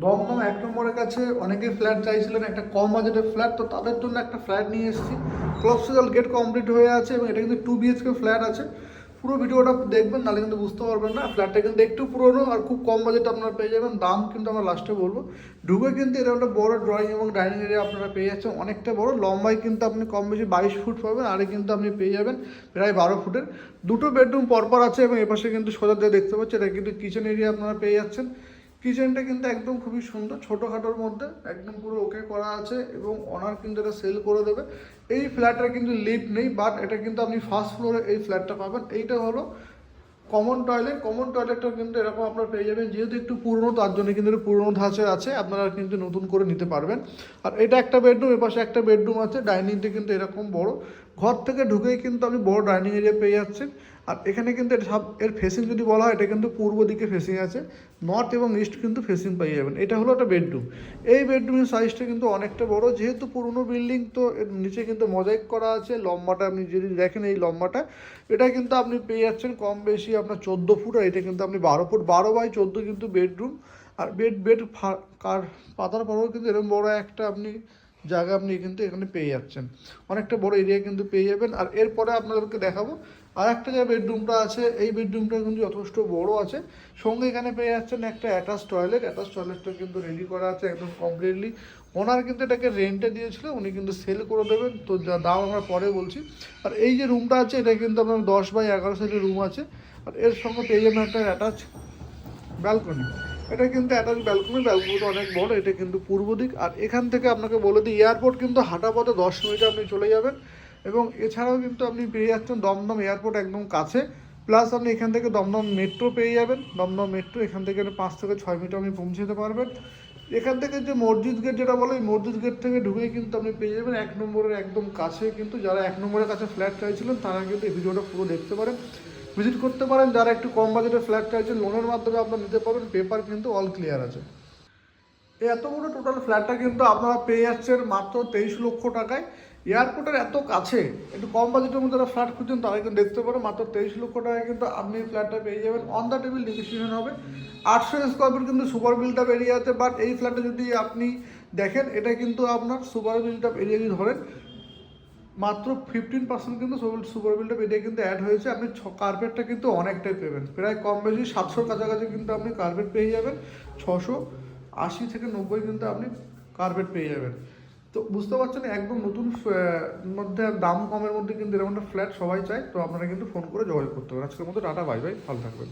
দমদম ১ নম্বরের কাছে অনেকেই ফ্ল্যাট চাইছিলেন, একটা কম বাজেটের ফ্ল্যাট, তো তাদের জন্য একটা ফ্ল্যাট নিয়ে এসেছি। ক্লবসিকাল গেট কমপ্লিট হয়ে আছে এবং এটা কিন্তু 2 বিএইচকে ফ্ল্যাট আছে। পুরো ভিডিওটা দেখবেন, নাহলে কিন্তু বুঝতে পারবেন না। ফ্ল্যাটটা কিন্তু একটু পুরনো আর খুব কম বাজেটে আপনারা পেয়ে যাবেন। দাম কিন্তু আমরা লাস্টে বলবো। ঢুকে কিন্তু এরকম একটা বড় ড্রয়িং এবং ডাইনিং এরিয়া আপনারা পেয়ে যাচ্ছেন, অনেকটা বড়। লম্বায় কিন্তু আপনি কম বেশি 22 ফুট পাবেন, আরে কিন্তু আপনি পেয়ে যাবেন প্রায় 12 ফুটের। দুটো বেডরুম পরপর আছে এবং এপাশে কিন্তু সোজা দিয়ে দেখতে পাচ্ছেন এটা কিন্তু কিচেন এরিয়া আপনারা পেয়ে যাচ্ছেন। কিচেনটা কিন্তু একদম খুবই সুন্দর, ছোটোখাটোর মধ্যে একদম পুরো ওকে করা আছে এবং ওনার কিন্তু এটা সেল করে দেবে। এই ফ্ল্যাটটা কিন্তু লিফট নেই, বাট এটা কিন্তু আপনি ফার্স্ট ফ্লোরে এই ফ্ল্যাটটা পাবেন। এইটা হলো কমন টয়লেটটা কিন্তু এরকম আপনারা পেয়ে যাবেন। যেহেতু একটু পুরনো, তার জন্য কিন্তু এটা পুরনো ধাঁচের আছে, আপনারা কিন্তু নতুন করে নিতে পারবেন। আর এটা একটা বেডরুম, এপাশে একটা বেডরুম আছে। ডাইনিংটা কিন্তু এরকম বড়, ঘর থেকে ঢুকেই কিন্তু আপনি বড় ডাইনিং এরিয়া পেয়ে যাচ্ছেন। আর এখানে কিন্তু এর ফেসিং যদি বলা হয়, এটা কিন্তু পূর্ব দিকে ফেসিং আছে, নর্থ এবং ইস্ট কিন্তু ফেসিং পেয়ে যাবেন। এটা হলো একটা বেডরুম। এই বেডরুমের সাইজটা কিন্তু অনেকটা বড়, যেহেতু পুরনো বিল্ডিং, তো এর নিচে কিন্তু মোজাইক করা আছে। লম্বাটা আপনি যদি দেখেন, এই লম্বাটা এটা কিন্তু আপনি পেয়ে যাচ্ছেন কম বেশি আপনার 14 ফুট, আর এটা কিন্তু আপনি 12 ফুট, 12/14 কিন্তু বেডরুম। আর বেড কার পাতার পরেও কিন্তু এরকম বড় একটা আপনি জায়গা আপনি কিন্তু এখানে পেয়ে যাচ্ছেন, অনেকটা বড় এরিয়া কিন্তু পেয়ে যাবেন। আর এরপরে আপনাদেরকে দেখাবো আর একটা যে বেডরুমটা আছে, এই বেডরুমটা কিন্তু যথেষ্ট বড় আছে। সঙ্গে এখানে পেয়ে যাচ্ছেন একটা অ্যাটাচড টয়লেটটা কিন্তু রেডি করা আছে একদম কমপ্লিটলি। ওনার কিন্তু এটাকে রেন্টে দিয়েছিল, উনি কিন্তু সেল করে দেবেন, তো যা দাম আমরা পরে বলছি। আর এই যে রুমটা আছে, এটা কিন্তু আপনার 10/11 সাইজের রুম আছে। আর এর সঙ্গে পেয়ে যাবেন একটা অ্যাটাচ ব্যালকনি। এটা কিন্তু অ্যাটাচ ব্যালকনিটা অনেক বড়, এটা কিন্তু পূর্ব দিক। আর এখান থেকে আপনাকে বলে দিই, এয়ারপোর্ট কিন্তু হাঁটা পথে 10 মিনিটে আপনি চলে যাবেন। এবং এছাড়াও কিন্তু আপনি পেয়ে যাচ্ছেন দমদম এয়ারপোর্ট একদম কাছে। প্লাস আপনি এখান থেকে দমদম মেট্রো পেয়ে যাবেন। দমদম মেট্রো এখান থেকে 5 থেকে 6 মিনিট আপনি পৌঁছে যেতে পারবেন। এখান থেকে যে মসজিদ গেট যেটা বলে, এই মসজিদ গেট থেকে ঢুকেই কিন্তু আপনি পেয়ে যাবেন 1 নম্বরের একদম কাছে। কিন্তু যারা 1 নম্বরের কাছে ফ্ল্যাট চাইছিলেন, তারা কিন্তু এই ভিডিওটা পুরো দেখতে পারেন, ভিজিট করতে পারেন। যারা একটু কম বাজেটের ফ্ল্যাট চাইছেন, লোনের মাধ্যমে আপনারা নিতে পারবেন, পেপার কিন্তু অল ক্লিয়ার আছে। এই এত বড় টোটাল ফ্ল্যাটটা কিন্তু আপনারা পেয়ে যাচ্ছেন মাত্র 23 লক্ষ টাকায়। এয়ারপোর্টের এত কাছে, একটু কম বাজেটের মধ্যে যারা ফ্ল্যাট খুঁজছেন, তারা কিন্তু দেখতে পারেন মাত্র 23 লক্ষ টাকায় কিন্তু আপনি এই ফ্ল্যাটটা পেয়ে যাবেন। অন দ্য টেবিল নেগোসিয়েশন হবে। 800 স্কোয়ার ফিট কিন্তু সুপার বিল্ট আপ এরিয়া আছে, বাট এই ফ্ল্যাটটা যদি আপনি দেখেন, এটা কিন্তু আপনার সুপার বিল্ট আপ এরিয়া যদি ধরেন, মাত্র 15% কিন্তু সুপার বিল্ট আপ এরিয়া কিন্তু অ্যাড হয়েছে। আপনি কার্পেটটা কিন্তু অনেকটাই পেবেন, প্রায় কম বেশি 700 কাছাকাছি কিন্তু আপনি কার্পেট পেয়ে যাবেন। 680 থেকে 90 কিন্তু আপনি কার্পেট পেয়ে যাবেন। তো বুঝতে পারছেন, একদম নতুন মধ্যে দাম কমের মধ্যে কিন্তু এরকম একটা ফ্ল্যাট সবাই চায়। তো আপনারা কিন্তু ফোন করে যোগাযোগ করতে পারেন। আজকের মতো টাটা, বাই বাই, ভালো থাকবেন।